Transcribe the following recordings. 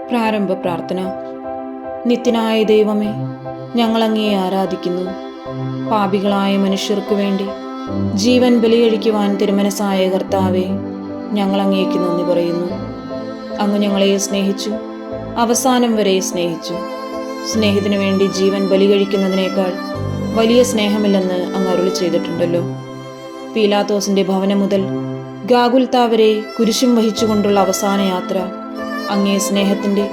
പ്രാരംഭ പ്രാർത്ഥന. നിത്യനായ ദൈവമേ, ഞങ്ങൾ അങ്ങയെ ആരാധിക്കുന്നു. പാപികളായ മനുഷ്യർക്കു വേണ്ടി ജീവൻ ബലിയഴിക്കുവാൻ തിരുമനസ്സായ കർത്താവേ, ഞങ്ങൾ അങ്ങേക്ക് നന്ദി പറയുന്നു. അങ്ങ് ഞങ്ങളെ സ്നേഹിച്ചു, അവസാനം വരെ സ്നേഹിച്ചു. സ്നേഹത്തിനു വേണ്ടി ജീവൻ ബലികഴിക്കുന്നതിനേക്കാൾ വലിയ സ്നേഹമില്ലെന്ന് അങ്ങ് അരുളി ചെയ്തിട്ടുണ്ടല്ലോ. പീലാത്തോസിന്റെ ഭവനം മുതൽ ഗാഗുൽത്താ വരെ കുരിശും വഹിച്ചുകൊണ്ടുള്ള അവസാന യാത്ര അങ്ങേ സ്നേഹത്തിന്റെ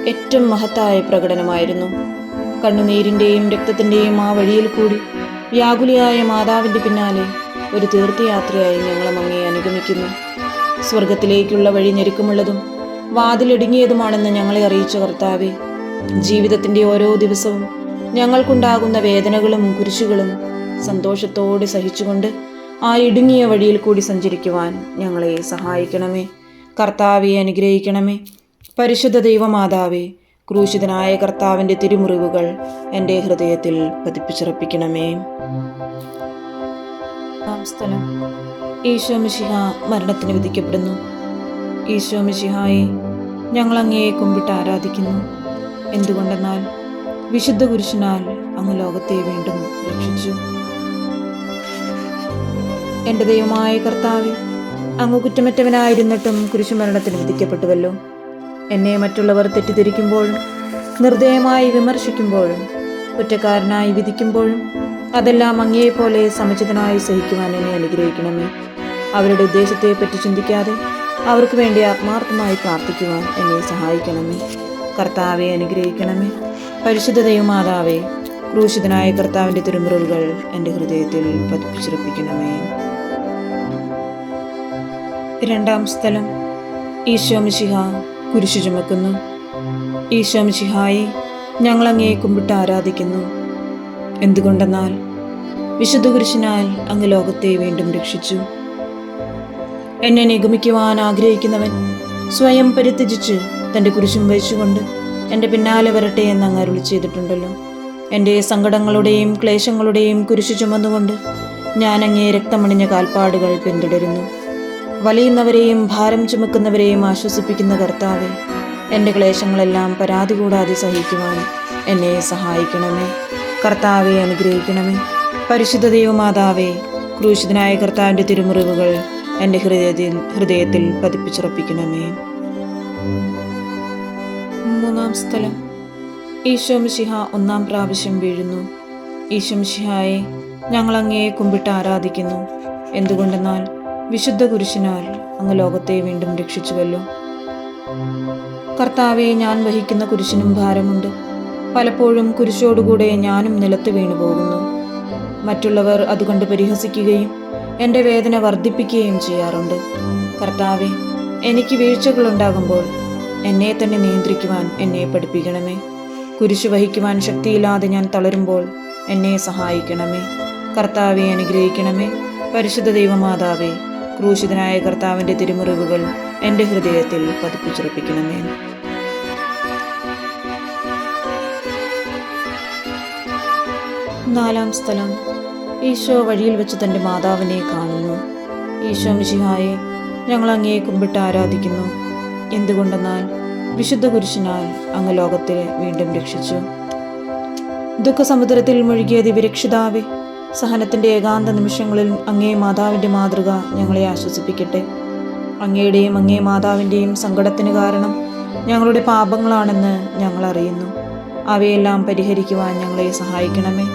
ഏറ്റവും മഹത്തായ പ്രകടനമായിരുന്നു. കണ്ണുനീരിന്റെയും രക്തത്തിന്റെയും ആ വഴിയിൽ കൂടി വ്യാകുലിയായ മാതാവിന്റെ പിന്നാലെ ഒരു തീർത്ഥയാത്രയായി ഞങ്ങളും അങ്ങയെ അനുഗമിക്കുന്നു. സ്വർഗത്തിലേക്കുള്ള വഴി ഞെരുക്കമുള്ളതും വാതിലിടുങ്ങിയതുമാണെന്ന് ഞങ്ങളെ അറിയിച്ച കർത്താവെ, ജീവിതത്തിന്റെ ഓരോ ദിവസവും ഞങ്ങൾക്കുണ്ടാകുന്ന വേദനകളും കുരിശുകളും സന്തോഷത്തോടെ സഹിച്ചുകൊണ്ട് ആ ഇടുങ്ങിയ വഴിയിൽ കൂടി സഞ്ചരിക്കുവാൻ ഞങ്ങളെ സഹായിക്കണമേ. കർത്താവെ അനുഗ്രഹിക്കണമേ. പരിശുദ്ധ ദൈവമാതാവേ, ക്രൂശിതനായ കർത്താവിൻ്റെ തിരുമുറിവുകൾ എൻ്റെ ഹൃദയത്തിൽ പതിപ്പിച്ചുറപ്പിക്കണമേ. സ്ഥലം. ഈശോ മിശിഹ മരണത്തിന് വിധിക്കപ്പെടുന്നു. ഈശോ മിശിഹായെ, ഞങ്ങൾ അങ്ങയെ കുമ്പിട്ട് ആരാധിക്കുന്നു. എന്തുകൊണ്ടെന്നാൽ വിശുദ്ധ കുരിശിനാൽ അങ്ങ് ലോകത്തെ വീണ്ടും രക്ഷിച്ചു. എൻ്റെ ദൈവമായ കർത്താവേ, അങ്ങ് കുറ്റമറ്റവനായിരുന്നിട്ടും കുരിശുമരണത്തിന് വിധിക്കപ്പെട്ടുവല്ലോ. എന്നെ മറ്റുള്ളവർ തെറ്റിദ്ധരിക്കുമ്പോഴും നിർദ്ദയമായി വിമർശിക്കുമ്പോഴും കുറ്റക്കാരനായി വിധിക്കുമ്പോഴും അതെല്ലാം അങ്ങയെപ്പോലെ സമുചിതനായി സഹിക്കുവാൻ എന്നെ അനുഗ്രഹിക്കണമേ. അവരുടെ ഉദ്ദേശത്തെപ്പറ്റി ചിന്തിക്കാതെ അവർക്ക് വേണ്ടി ആത്മാർത്ഥമായി പ്രാർത്ഥിക്കുവാൻ എന്നെ സഹായിക്കണമേ. കർത്താവെ അനുഗ്രഹിക്കണമേ. പരിശുദ്ധ ദൈവമാതാവേ, ക്രൂശിതനായ കർത്താവിൻ്റെ തിരുമുറിവുകൾ എൻ്റെ ഹൃദയത്തിൽ പതിപ്പിച്ചുറപ്പിക്കണമേ. രണ്ടാം സ്ഥലം. ഈശോ മിശിഹ കുരിശു ചുമക്കുന്നു. ഈശോ മിശിഹായെ, ഞങ്ങൾ അങ്ങയെ കുമ്പിട്ട് ആരാധിക്കുന്നു. എന്തുകൊണ്ടെന്നാൽ വിശുദ്ധ കുരിശിനാൽ അങ്ങ് ലോകത്തെ വീണ്ടും രക്ഷിച്ചു. എന്നെ നിഗമിക്കുവാൻ ആഗ്രഹിക്കുന്നവൻ സ്വയം പരിത്യജിച്ച് തൻ്റെ കുരിശും വഹിച്ചുകൊണ്ട് എൻ്റെ പിന്നാലെ വരട്ടെ എന്ന് അങ്ങ് അരുളി ചെയ്തിട്ടുണ്ടല്ലോ. എൻ്റെ സങ്കടങ്ങളുടെയും ക്ലേശങ്ങളുടെയും കുരിശു ചുമന്നുകൊണ്ട് ഞാൻ അങ്ങേ രക്തമണിഞ്ഞ കാൽപ്പാടുകൾ പിന്തുടരുന്നു. വലിയുന്നവരെയും ഭാരം ചുമക്കുന്നവരെയും ആശ്വസിപ്പിക്കുന്ന കർത്താവെ, എൻ്റെ ക്ലേശങ്ങളെല്ലാം പരാതി കൂടാതെ സഹിക്കുവാൻ എന്നെ സഹായിക്കണമേ. കർത്താവെ അനുഗ്രഹിക്കണമേ. പരിശുദ്ധ ദൈവമാതാവേ, ക്രൂശിതനായ കർത്താവിൻ്റെ തിരുമുറിവുകൾ എൻ്റെ ഹൃദയത്തിൽ പതിപ്പിച്ചുറപ്പിക്കണമേ. മൂന്നാം സ്ഥലം. ഈശോ മിശിഹ ഒന്നാം പ്രാവശ്യം വീഴുന്നു. ഈശോ മിശിഹായെ, ഞങ്ങൾ അങ്ങയെ കുമ്പിട്ട് ആരാധിക്കുന്നു. എന്തുകൊണ്ടെന്നാൽ വിശുദ്ധ കുരിശിനാൽ അങ്ങ് ലോകത്തെ വീണ്ടും രക്ഷിച്ചുവല്ലോ. കർത്താവെ, ഞാൻ വഹിക്കുന്ന കുരിശിനും ഭാരമുണ്ട്. പലപ്പോഴും കുരിശോടുകൂടെ ഞാനും നിലത്ത് വീണു പോകുന്നു. മറ്റുള്ളവർ അതുകൊണ്ട് പരിഹസിക്കുകയും എൻ്റെ വേദന വർദ്ധിപ്പിക്കുകയും ചെയ്യാറുണ്ട്. കർത്താവെ, എനിക്ക് വീഴ്ചകളുണ്ടാകുമ്പോൾ എന്നെ തന്നെ നിയന്ത്രിക്കുവാൻ എന്നെ പഠിപ്പിക്കണമേ. കുരിശു വഹിക്കുവാൻ ശക്തിയില്ലാതെ ഞാൻ തളരുമ്പോൾ എന്നെ സഹായിക്കണമേ. കർത്താവെ അനുഗ്രഹിക്കണമേ. പരിശുദ്ധ ദൈവമാതാവേ, ക്രൂശിതനായ കർത്താവിൻ്റെ തിരുമുറിവുകൾ എൻ്റെ ഹൃദയത്തിൽ പതിപ്പിച്ചുറപ്പിക്കണമേ. നാലാം സ്ഥലം. ഈശോ വഴിയിൽ വെച്ച് തൻ്റെ മാതാവിനെ കാണുന്നു. ഈശോ മിശിഹായെ, ഞങ്ങൾ അങ്ങയെ കുമ്പിട്ട് ആരാധിക്കുന്നു. എന്തുകൊണ്ടെന്നാൽ വിശുദ്ധ കുരിശിനാൽ അങ്ങ് ലോകത്തെ വീണ്ടും രക്ഷിച്ചു. ദുഃഖസമുദ്രത്തിൽ മുഴുകിയ ദിവ്യരക്ഷിതാവേ, സഹനത്തിൻ്റെ ഏകാന്ത നിമിഷങ്ങളിൽ അങ്ങേ മാതാവിൻ്റെ മാതൃക ഞങ്ങളെ ആശ്വസിപ്പിക്കട്ടെ. അങ്ങയുടെയും അങ്ങേ മാതാവിൻ്റെയും സങ്കടത്തിന് കാരണം ഞങ്ങളുടെ പാപങ്ങളാണെന്ന് ഞങ്ങൾ അറിയുന്നു. അവയെല്ലാം പരിഹരിക്കുവാൻ ഞങ്ങളെ സഹായിക്കണമേ.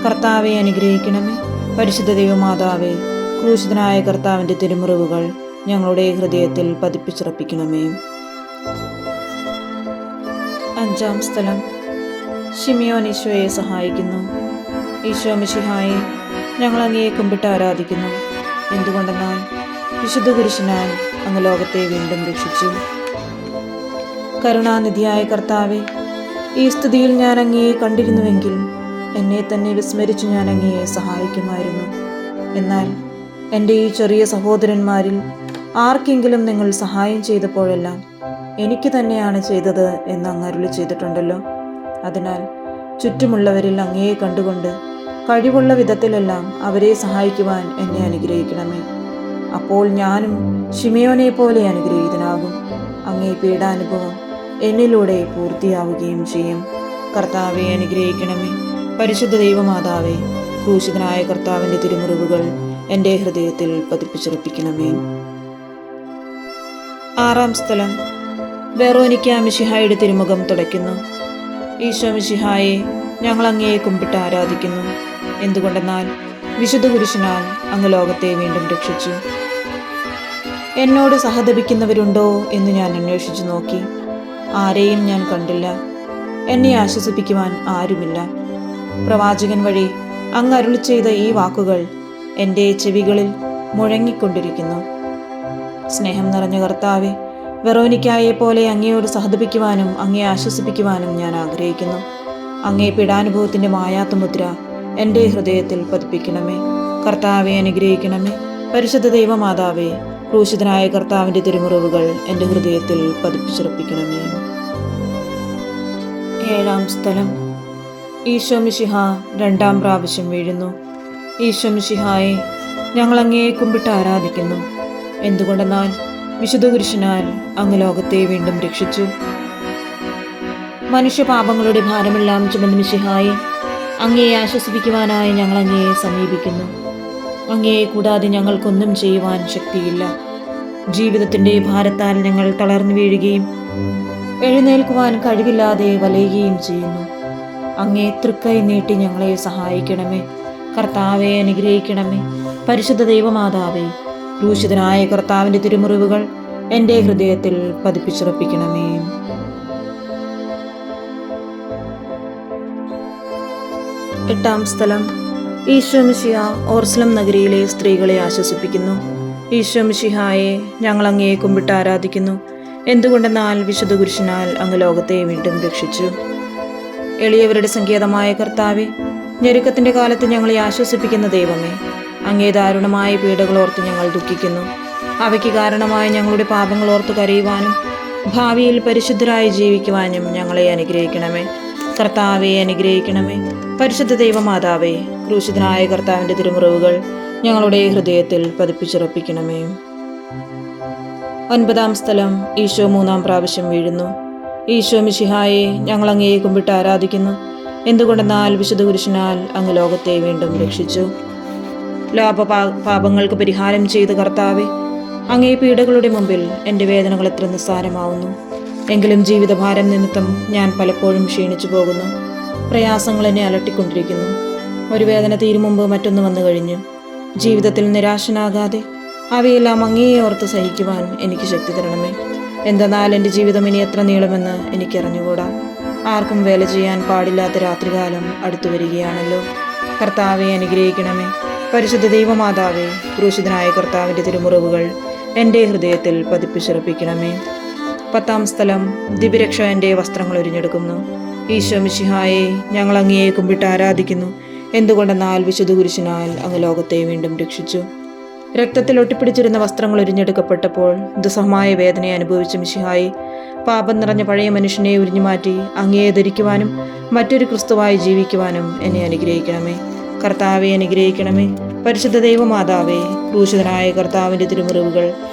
കർത്താവെ അനുഗ്രഹിക്കണമേ. പരിശുദ്ധ ദൈവമാതാവേ, ക്രൂശിതനായ കർത്താവിൻ്റെ തിരുമുറിവുകൾ ഞങ്ങളുടെ ഹൃദയത്തിൽ പതിപ്പിച്ചുറപ്പിക്കണമേ. അഞ്ചാം സ്ഥലം. ശിമിയോൻ ഈശോയെ സഹായിക്കുന്നു. ഈശോ മിശിഹായെ, ഞങ്ങൾ അങ്ങയെ കുമ്പിട്ട് ആരാധിക്കുന്നു. എന്തുകൊണ്ടെന്നാൽ വിശുദ്ധ കുരിശിനാൽ അങ്ങ് ലോകത്തെ വീണ്ടും രക്ഷിച്ചു. കരുണാനിധിയായ കർത്താവെ, ഈ സ്തുതിയിൽ ഞാൻ അങ്ങയെ കണ്ടിരുന്നുവെങ്കിൽ എന്നെ തന്നെ വിസ്മരിച്ചു ഞാൻ അങ്ങയെ സഹായിക്കുമായിരുന്നു. എന്നാൽ എൻ്റെ ഈ ചെറിയ സഹോദരന്മാരിൽ ആർക്കെങ്കിലും നിങ്ങൾ സഹായം ചെയ്തപ്പോഴെല്ലാം എനിക്ക് തന്നെയാണ് ചെയ്തത് എന്ന് അങ്ങ് അരുളി ചെയ്തിട്ടുണ്ടല്ലോ. അതിനാൽ ചുറ്റുമുള്ളവരിൽ അങ്ങയെ കണ്ടുകൊണ്ട് കഴിവുള്ള വിധത്തിലെല്ലാം അവരെ സഹായിക്കുവാൻ എന്നെ അനുഗ്രഹിക്കണമേ. അപ്പോൾ ഞാനും ശിമയോനെ പോലെ അനുഗ്രഹീതനാകും. അങ്ങേ പീഡാനുഭവം എന്നിലൂടെ പൂർത്തിയാവുകയും ചെയ്യും. കർത്താവെ അനുഗ്രഹിക്കണമേ. പരിശുദ്ധ ദൈവമാതാവേ, ക്രൂശിതനായ കർത്താവിൻ്റെ തിരുമുറിവുകൾ എൻ്റെ ഹൃദയത്തിൽ പതിപ്പിച്ചുറപ്പിക്കണമേ. ആറാം സ്ഥലം, വെറോനിക്ക മിശിഹായുടെ തിരുമുഖം തുടയ്ക്കുന്നു. ഈശോ മിശിഹായെ, ഞങ്ങൾ അങ്ങയെ കുമ്പിട്ട് ആരാധിക്കുന്നു. എന്തുകൊണ്ടെന്നാൽ വിശുദ്ധ കുരിശിനാൽ അങ്ങ് ലോകത്തെ വീണ്ടും രക്ഷിച്ചു. എന്നോട് സഹതപിക്കുന്നവരുണ്ടോ എന്ന് ഞാൻ അന്വേഷിച്ചു നോക്കി. ആരെയും ഞാൻ കണ്ടില്ല. എന്നെ ആശ്വസിപ്പിക്കുവാൻ ആരുമില്ല. പ്രവാചകൻ വഴി അങ്ങ് അരുളി ചെയ്ത ഈ വാക്കുകൾ എൻ്റെ ചെവികളിൽ മുഴങ്ങിക്കൊണ്ടിരിക്കുന്നു. സ്നേഹം നിറഞ്ഞ കർത്താവെ, വെറോനിക്കായെ പോലെ അങ്ങയോട് സഹതപിക്കുവാനും അങ്ങയെ ആശ്വസിപ്പിക്കുവാനും ഞാൻ ആഗ്രഹിക്കുന്നു. അങ്ങേ പീഡാനുഭവത്തിൻ്റെ മായാത്ത മുദ്ര എൻ്റെ ഹൃദയത്തിൽ പതിപ്പിക്കണമേ. കർത്താവെ അനുഗ്രഹിക്കണമേ. പരിശുദ്ധ ദൈവമാതാവേ, ക്രൂശിതനായ കർത്താവിൻ്റെ തിരുമുറിവുകൾ എൻ്റെ ഹൃദയത്തിൽ പതിപ്പിച്ചുറപ്പിക്കണമേ. ഏഴാം സ്ഥലം, ഈശോ മിശിഹ രണ്ടാം പ്രാവശ്യം വീഴുന്നു. ഈശോ മിശിഹായെ, ഞങ്ങൾ അങ്ങയെ കുമ്പിട്ട് ആരാധിക്കുന്നു. എന്തുകൊണ്ടെന്നാൽ വിശുദ്ധ കുരിശിനാൽ അങ്ങ് ലോകത്തെ വീണ്ടും രക്ഷിച്ചു. മനുഷ്യപാപങ്ങളുടെ ഭാരമെല്ലാം ചുമന്ന മിശിഹായെ, അങ്ങയെ ആശ്വസിപ്പിക്കുവാനായി ഞങ്ങൾ അങ്ങയെ സമീപിക്കുന്നു. അങ്ങയെ കൂടാതെ ഞങ്ങൾക്കൊന്നും ചെയ്യുവാൻ ശക്തിയില്ല. ജീവിതത്തിൻ്റെ ഭാരത്താൽ ഞങ്ങൾ തളർന്നു വീഴുകയും എഴുന്നേൽക്കുവാൻ കഴിവില്ലാതെ വലയുകയും ചെയ്യുന്നു. അങ്ങേ തൃക്കൈ നീട്ടി ഞങ്ങളെ സഹായിക്കണമേ. കർത്താവെ അനുഗ്രഹിക്കണമേ. പരിശുദ്ധ ദൈവമാതാവേ, ക്രൂശിതനായ കർത്താവിൻ്റെ തിരുമുറിവുകൾ എൻ്റെ ഹൃദയത്തിൽ പതിപ്പിച്ചുറപ്പിക്കണമേ. എട്ടാം സ്ഥലം, ഈശോ മിശിഹ ഓർസ്ലം നഗരിയിലെ സ്ത്രീകളെ ആശ്വസിപ്പിക്കുന്നു. ഈശോ മിശിഹായെ, ഞങ്ങൾ അങ്ങയെ കുമ്പിട്ട് ആരാധിക്കുന്നു. എന്തുകൊണ്ടെന്നാൽ വിശുദ്ധ കുരിശിനാൽ അങ്ങ് ലോകത്തെ വീണ്ടും രക്ഷിച്ചു. എളിയവരുടെ സങ്കേതമായ കർത്താവെ, ഞെരുക്കത്തിൻ്റെ കാലത്ത് ഞങ്ങളെ ആശ്വസിപ്പിക്കുന്ന ദൈവമേ, അങ്ങേ ദാരുണമായ പീഡകളോർത്ത് ഞങ്ങൾ ദുഃഖിക്കുന്നു. അവയ്ക്ക് കാരണമായ ഞങ്ങളുടെ പാപങ്ങളോർത്ത് കരയുവാനും ഭാവിയിൽ പരിശുദ്ധരായി ജീവിക്കുവാനും ഞങ്ങളെ അനുഗ്രഹിക്കണമേ. കർത്താവെ അനുഗ്രഹിക്കണമേ. പരിശുദ്ധ ദൈവമാതാവേ, ക്രൂശിതനായ കർത്താവിൻ്റെ തിരുമുറിവുകൾ ഞങ്ങളുടെ ഹൃദയത്തിൽ പതിപ്പിച്ചുറപ്പിക്കണമേ. ഒൻപതാം സ്ഥലം, ഈശോ മൂന്നാം പ്രാവശ്യം വീഴുന്നു. ഈശോ മിശിഹായെ, ഞങ്ങൾ അങ്ങയെ കുമ്പിട്ട് ആരാധിക്കുന്നു. എന്തുകൊണ്ടെന്നാൽ വിശുദ്ധ കുരിശിനാൽ അങ്ങ് ലോകത്തെ വീണ്ടും രക്ഷിച്ചു. പാപങ്ങൾക്ക് പരിഹാരം ചെയ്ത കർത്താവെ, അങ്ങേ പീഡകളുടെ മുമ്പിൽ എൻ്റെ വേദനകൾ എത്ര നിസ്സാരമാവുന്നു. എങ്കിലും ജീവിതഭാരം നിമിത്തം ഞാൻ പലപ്പോഴും ക്ഷീണിച്ചു പോകുന്നു. പ്രയാസങ്ങൾ എന്നെ അലട്ടിക്കൊണ്ടിരിക്കുന്നു. ഒരു വേദന തീരും മുമ്പ് മറ്റൊന്ന് വന്നു കഴിഞ്ഞു. ജീവിതത്തിൽ നിരാശനാകാതെ അവയെല്ലാം അങ്ങയെ ഓർത്ത് സഹിക്കുവാൻ എനിക്ക് ശക്തി തരണമേ. എന്തെന്നാൽ എൻ്റെ ജീവിതം ഇനി എത്ര നീളുമെന്ന് എനിക്കറിഞ്ഞുകൂടാ. ആർക്കും വേല ചെയ്യാൻ പാടില്ലാത്ത രാത്രികാലം അടുത്തു വരികയാണല്ലോ. കർത്താവെ അനുഗ്രഹിക്കണമേ. പരിശുദ്ധ ദൈവമാതാവേ, ക്രൂശിതനായ കർത്താവിൻ്റെ തിരുമുറിവുകൾ എൻ്റെ ഹൃദയത്തിൽ പതിപ്പിച്ചുറപ്പിക്കണമേ. പത്താം സ്ഥലം, ദിവ്യരക്ഷ എൻ്റെ വസ്ത്രങ്ങൾ ഉരിഞ്ഞെടുക്കുന്നു. ഈശോ മിശിഹായെ, ഞങ്ങൾ അങ്ങയെ കുമ്പിട്ട് ആരാധിക്കുന്നു. എന്തുകൊണ്ടെന്നാൽ വിശുദ്ധ കുരിശിനാൽ അങ്ങ് ലോകത്തെ വീണ്ടും രക്ഷിച്ചു. രക്തത്തിൽ ഒട്ടിപ്പിടിച്ചിരുന്ന വസ്ത്രങ്ങൾ ഉരിഞ്ഞെടുക്കപ്പെട്ടപ്പോൾ ദുസ്സഹമായ വേദനയെ അനുഭവിച്ച മിശിഹായെ, പാപം നിറഞ്ഞ പഴയ മനുഷ്യനെ ഉരിഞ്ഞുമാറ്റി അങ്ങയെ ധരിക്കുവാനും മറ്റൊരു ക്രിസ്തുവായി ജീവിക്കുവാനും എന്നെ അനുഗ്രഹിക്കണമേ. കർത്താവെ അനുഗ്രഹിക്കണമേ. പരിശുദ്ധ ദൈവമാതാവേ, ക്രൂശിതനായ കർത്താവിൻ്റെ തിരുമുറിവുകൾ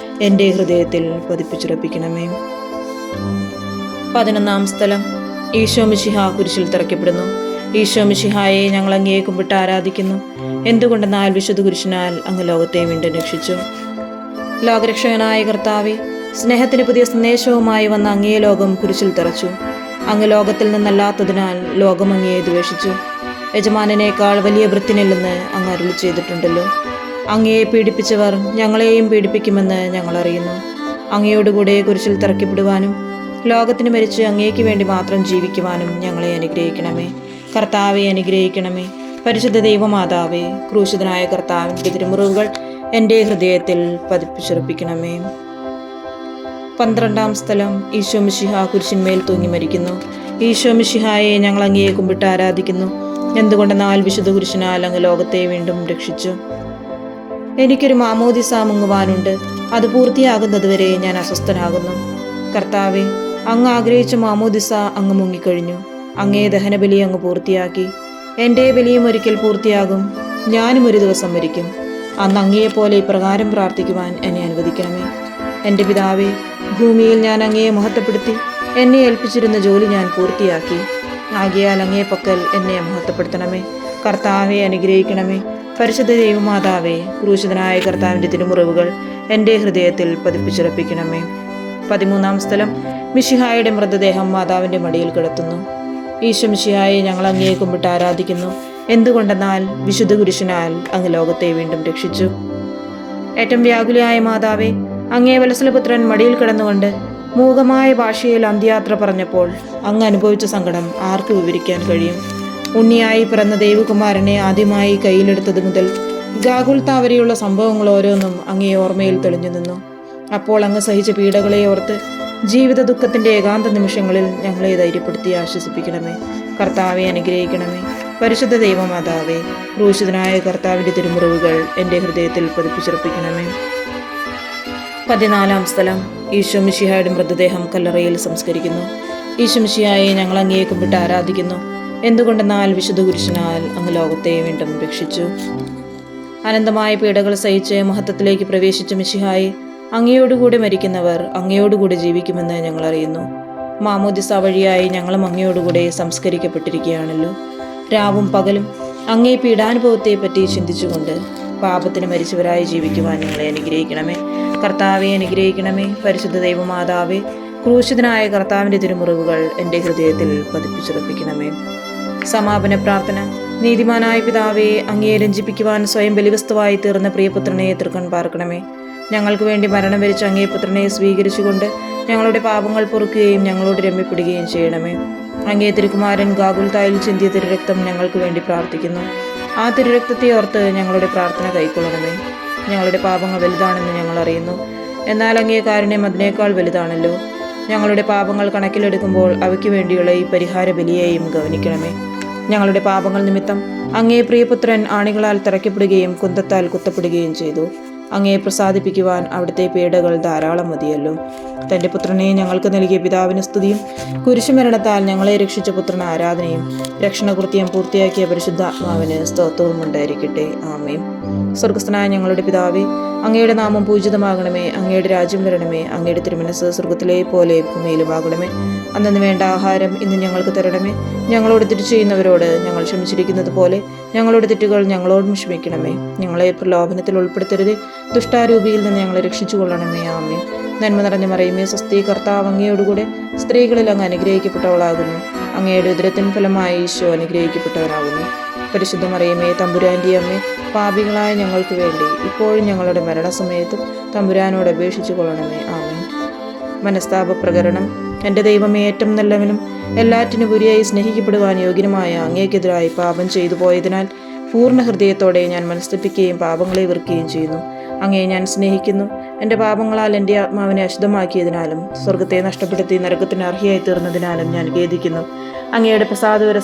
എൻ്റെ ഹൃദയത്തിൽ പതിപ്പിച്ചുറപ്പിക്കണമേ. 11-ാം സ്ഥലം, ഈശോ മിശിഹ കുരിശിൽ തറയ്ക്കപ്പെടുന്നു. ഈശോ മിശിഹായെ, ഞങ്ങൾ അങ്ങയെ കുമ്പിട്ട് ആരാധിക്കുന്നു. എന്തുകൊണ്ടെന്നാൽ വിശുദ്ധ കുരിശിനാൽ അങ്ങ് ലോകത്തെ വീണ്ടും രക്ഷിച്ചു. ലോകരക്ഷകനായ കർത്താവെ, സ്നേഹത്തിന് പുതിയ സന്ദേശവുമായി വന്ന അങ്ങയെ ലോകം കുരിശിൽ തറച്ചു. അങ്ങ് ലോകത്തിൽ നിന്നല്ലാത്തതിനാൽ ലോകം അങ്ങയെ ദ്വേഷിച്ചു. യജമാനനേക്കാൾ വലിയ ഭൃത്യനില്ലെന്ന് അങ്ങ് അരുളി ചെയ്തിട്ടുണ്ടല്ലോ. അങ്ങയെ പീഡിപ്പിച്ചവർ ഞങ്ങളെയും പീഡിപ്പിക്കുമെന്ന് ഞങ്ങൾ അറിയുന്നു. അങ്ങയോടുകൂടെ കുരിശിൽ തറയ്ക്കപ്പെടുവാനും ലോകത്തിന് മരിച്ച് അങ്ങേക്ക് വേണ്ടി മാത്രം ജീവിക്കുവാനും ഞങ്ങളെ അനുഗ്രഹിക്കണമേ. കർത്താവെ അനുഗ്രഹിക്കണമേ. പരിശുദ്ധ ദൈവമാതാവേ, ക്രൂശിതനായ കർത്താവിൻ്റെ തിരുമുറിവുകൾ എൻ്റെ ഹൃദയത്തിൽ പതിപ്പിച്ചുറപ്പിക്കണമേ. 12-ാം സ്ഥലം, ഈശോ മിശിഹ കുരിശിന്മേൽ തൂങ്ങി മരിക്കുന്നു. ഈശോ മിശിഹായെ, ഞങ്ങൾ അങ്ങയെ കുമ്പിട്ട് ആരാധിക്കുന്നു. എന്തുകൊണ്ടെന്നാൽ വിശുദ്ധ കുരിശിനാൽ അങ്ങ് ലോകത്തെ വീണ്ടും രക്ഷിച്ചു. എനിക്കൊരു മാമോദിസ മുങ്ങുവാനുണ്ട്. അത് പൂർത്തിയാകുന്നതുവരെ ഞാൻ അസ്വസ്ഥനാകുന്നു. കർത്താവെ, അങ്ങ് ആഗ്രഹിച്ച മാമോദിസ അങ്ങ് മുങ്ങിക്കഴിഞ്ഞു. അങ്ങേ ദഹനബലി അങ്ങ് പൂർത്തിയാക്കി. എൻ്റെ ബലിയും ഒരിക്കൽ പൂർത്തിയാകും. ഞാനും ഒരു ദിവസം മരിക്കും. അന്ന് അങ്ങയെപ്പോലെ ഇപ്രകാരം പ്രാർത്ഥിക്കുവാൻ എന്നെ അനുവദിക്കണമേ. എൻ്റെ പിതാവേ, ഭൂമിയിൽ ഞാൻ അങ്ങയെ മഹത്വപ്പെടുത്തി എന്നെ ഏൽപ്പിച്ചിരുന്ന ജോലി ഞാൻ പൂർത്തിയാക്കി. ആകയാൽ അങ്ങേ പക്കൽ എന്നെ മഹത്വപ്പെടുത്തണമേ. കർത്താവെ അനുഗ്രഹിക്കണമേ. പരിശുദ്ധ ദൈവമാതാവേ, ക്രൂശിതനായ കർത്താവിൻ്റെ തിരുമുറിവുകൾ എൻ്റെ ഹൃദയത്തിൽ പതിപ്പിച്ചുറപ്പിക്കണമേ. 13-ാം സ്ഥലം. മിശിഹായുടെ മൃതദേഹം മാതാവിൻ്റെ മടിയിൽ കിടത്തുന്നു. ഈശോ മിശിഹായെ ഞങ്ങൾ അങ്ങേ കുമ്പിട്ട് ആരാധിക്കുന്നു. എന്തുകൊണ്ടെന്നാൽ വിശുദ്ധ കുരിശിനാൽ അങ്ങ് ലോകത്തെ വീണ്ടും രക്ഷിച്ചു. ഏറ്റവും വ്യാകുലയായ മാതാവേ, അങ്ങേ വത്സലപുത്രൻ മടിയിൽ കിടന്നുകൊണ്ട് മൂകമായ ഭാഷയിൽ അന്ത്യയാത്ര പറഞ്ഞപ്പോൾ അങ്ങ് അനുഭവിച്ച സങ്കടം ആർക്ക് വിവരിക്കാൻ കഴിയും? ഉണ്ണിയായി പിറന്ന ദൈവകുമാരനെ ആദ്യമായി കയ്യിലെടുത്തത് മുതൽ ഗാഗുൽത്താ വരെയുള്ള സംഭവങ്ങൾ ഓരോന്നും അങ്ങേ ഓർമ്മയിൽ തെളിഞ്ഞു നിന്നു. അപ്പോൾ അങ്ങ് സഹിച്ച പീഡകളെ ഓർത്ത് ജീവിത ദുഃഖത്തിൻ്റെ ഏകാന്ത നിമിഷങ്ങളിൽ ഞങ്ങളെ ധൈര്യപ്പെടുത്തി ആശ്വസിപ്പിക്കണമേ. കർത്താവെ അനുഗ്രഹിക്കണമേ. പരിശുദ്ധ ദൈവമാതാവേ, ക്രൂശിതനായ കർത്താവിൻ്റെ തിരുമുറിവുകൾ എൻ്റെ ഹൃദയത്തിൽ പതിപ്പിച്ചുറപ്പിക്കണമേ. 14-ാം സ്ഥലം. ഈശോ മിശിഹായുടെ മൃതദേഹം കല്ലറയിൽ സംസ്കരിക്കുന്നു. ഈശോ മിശിഹായെ ഞങ്ങൾ അങ്ങേ കുമ്പിട്ട് ആരാധിക്കുന്നു. എന്തുകൊണ്ടെന്നാൽ വിശുദ്ധ കുരിശിനാൽ അങ്ങ് ലോകത്തെ വീണ്ടും രക്ഷിച്ചു. അനന്തമായ പീഡകൾ സഹിച്ച് മഹത്വത്തിലേക്ക് പ്രവേശിച്ച മിശിഹായെ, അങ്ങയോടുകൂടി മരിക്കുന്നവർ അങ്ങയോടുകൂടി ജീവിക്കുമെന്ന് ഞങ്ങൾ അറിയുന്നു. മാമോദിസ വഴിയായി ഞങ്ങളും അങ്ങയോടുകൂടെ സംസ്കരിക്കപ്പെട്ടിരിക്കുകയാണല്ലോ. രാവും പകലും അങ്ങേ പീഡാനുഭവത്തെ പറ്റി ചിന്തിച്ചുകൊണ്ട് പാപത്തിന് മരിച്ചവരായി ജീവിക്കുവാൻ ഞങ്ങളെ അനുഗ്രഹിക്കണമേ. കർത്താവെ അനുഗ്രഹിക്കണമേ. പരിശുദ്ധ ദൈവമാതാവേ, ക്രൂശിതനായ കർത്താവിൻ്റെ തിരുമുറിവുകൾ എൻ്റെ ഹൃദയത്തിൽ പതിപ്പിച്ചുറപ്പിക്കണമേ. സമാപന പ്രാർത്ഥന. നീതിമാനായ പിതാവേ, അങ്ങയെ രഞ്ജിപ്പിക്കുവാൻ സ്വയം ബലിവസ്തുവായി തീർന്ന പ്രിയപുത്രനെ തൃക്കൺ പാർക്കണമേ. ഞങ്ങൾക്ക് വേണ്ടി മരണം വരിച്ച അങ്ങേ പുത്രനെ സ്വീകരിച്ചുകൊണ്ട് ഞങ്ങളുടെ പാപങ്ങൾ പൊറുക്കുകയും ഞങ്ങളോട് രമ്യപ്പെടുകയും ചെയ്യണമേ. അങ്ങേ തിരുക്കുമാരൻ ഗാഗുൽത്തായിൽ ചിന്തിയ തിരുരക്തം ഞങ്ങൾക്ക് വേണ്ടി പ്രാർത്ഥിക്കുന്നു. ആ തിരുരക്തത്തെ ഓർത്ത് ഞങ്ങളുടെ പ്രാർത്ഥന കൈക്കൊള്ളണമേ. ഞങ്ങളുടെ പാപങ്ങൾ വലുതാണെന്ന് ഞങ്ങൾ അറിയുന്നു. എന്നാൽ അങ്ങേ കാരുണ്യം അതിനേക്കാൾ വലുതാണല്ലോ. ഞങ്ങളുടെ പാപങ്ങൾ കണക്കിലെടുക്കുമ്പോൾ അവയ്ക്ക് വേണ്ടിയുള്ള ഈ പരിഹാര ബലിയെയും ഗവനിക്കണമേ. ഞങ്ങളുടെ പാപങ്ങൾ നിമിത്തം അങ്ങേ പ്രിയപുത്രൻ ആണികളാൽ തറയ്ക്കപ്പെടുകയും കുന്തത്താൽ കുത്തപ്പെടുകയും ചെയ്തു. അങ്ങയെ പ്രസാദിപ്പിക്കുവാൻ അവിടുത്തെ പീഡകൾ ധാരാളം മതിയല്ലോ. തൻ്റെ പുത്രനെ ഞങ്ങൾക്ക് നൽകിയ പിതാവിന് സ്തുതിയും കുരിശുമരണത്താൽ ഞങ്ങളെ രക്ഷിച്ച പുത്രന് ആരാധനയും രക്ഷണകൃത്യം പൂർത്തിയാക്കിയ പരിശുദ്ധാത്മാവിന് സ്തോത്രവും ഉണ്ടായിരിക്കട്ടെ. ആമേൻ. സ്വർഗസ്ഥനായ ഞങ്ങളുടെ പിതാവേ, അങ്ങയുടെ നാമം പൂജിതമാകണമേ. അങ്ങയുടെ രാജ്യം വരണമേ. അങ്ങയുടെ തിരുമനസ്സ് സ്വർഗത്തിലെ പോലെ ഭൂമിയിലുമാകണമേ. അന്നു വേണ്ട ആഹാരം ഇന്ന് ഞങ്ങൾക്ക് തരണമേ. ഞങ്ങളോട് തെറ്റ് ചെയ്യുന്നവരോട് ഞങ്ങൾ ക്ഷമിച്ചിരിക്കുന്നത് പോലെ ഞങ്ങളുടെ തെറ്റുകൾ ഞങ്ങളോടും ക്ഷമിക്കണമേ. ഞങ്ങളെ പ്രലോഭനത്തിൽ ഉൾപ്പെടുത്തരുതേ. ദുഷ്ടാരൂപിയിൽ നിന്ന് ഞങ്ങളെ രക്ഷിച്ചു കൊള്ളണമേ. ആമേൻ. നന്മ നിറഞ്ഞ മറിയമേ, സ്വസ്തി, കർത്താവ് അങ്ങയോടുകൂടെ സ്ത്രീകളിൽ അങ്ങ് അനുഗ്രഹിക്കപ്പെട്ടവളാകുന്നു. അങ്ങയുടെ ഉദരത്തിൻ ഫലമായി ഈശോ അനുഗ്രഹിക്കപ്പെട്ടവനാകുന്നു. പരിശുദ്ധ മറിയമേ, തമ്പുരാൻ്റെ അമ്മേ, പാപികളായ ഞങ്ങൾക്ക് വേണ്ടി ഇപ്പോഴും ഞങ്ങളുടെ മരണസമയത്തും തമ്പുരാനോട് അപേക്ഷിച്ചു കൊള്ളണമേ. ആമേൻ. മനസ്താപ പ്രകരണം. എൻ്റെ ദൈവമേ, ഏറ്റവും നല്ലവനും എല്ലാറ്റിനും ഉപരിയായി സ്നേഹിക്കപ്പെടുവാൻ യോഗ്യനുമായ അങ്ങേക്കെതിരായി പാപം ചെയ്തു പോയതിനാൽ പൂർണ്ണ ഹൃദയത്തോടെ ഞാൻ മനസ്തപിക്കുകയും പാപങ്ങളെ വെറുക്കുകയും ചെയ്യുന്നു. അങ്ങയെ ഞാൻ സ്നേഹിക്കുന്നു. എൻ്റെ പാപങ്ങളാൽ എൻ്റെ ആത്മാവിനെ അശുദ്ധമാക്കിയതിനാലും സ്വർഗത്തെ നഷ്ടപ്പെടുത്തി നരകത്തിന് അർഹയായി തീർന്നതിനാലും ഞാൻ ഖേദിക്കുന്നു. അങ്ങയുടെ പ്രസാദകര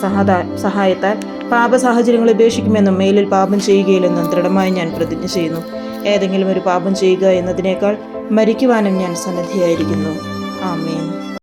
സഹായത്താൽ പാപ സാഹചര്യങ്ങളെ ഉപേക്ഷിക്കുമെന്നും മേലിൽ പാപം ചെയ്യുകയില്ലെന്നും ദൃഢമായി ഞാൻ പ്രതിജ്ഞ ചെയ്യുന്നു. ഏതെങ്കിലും ഒരു പാപം ചെയ്യുക എന്നതിനേക്കാൾ മരിക്കുവാനും ഞാൻ സന്നദ്ധയായിരിക്കുന്നു. ആമേൻ.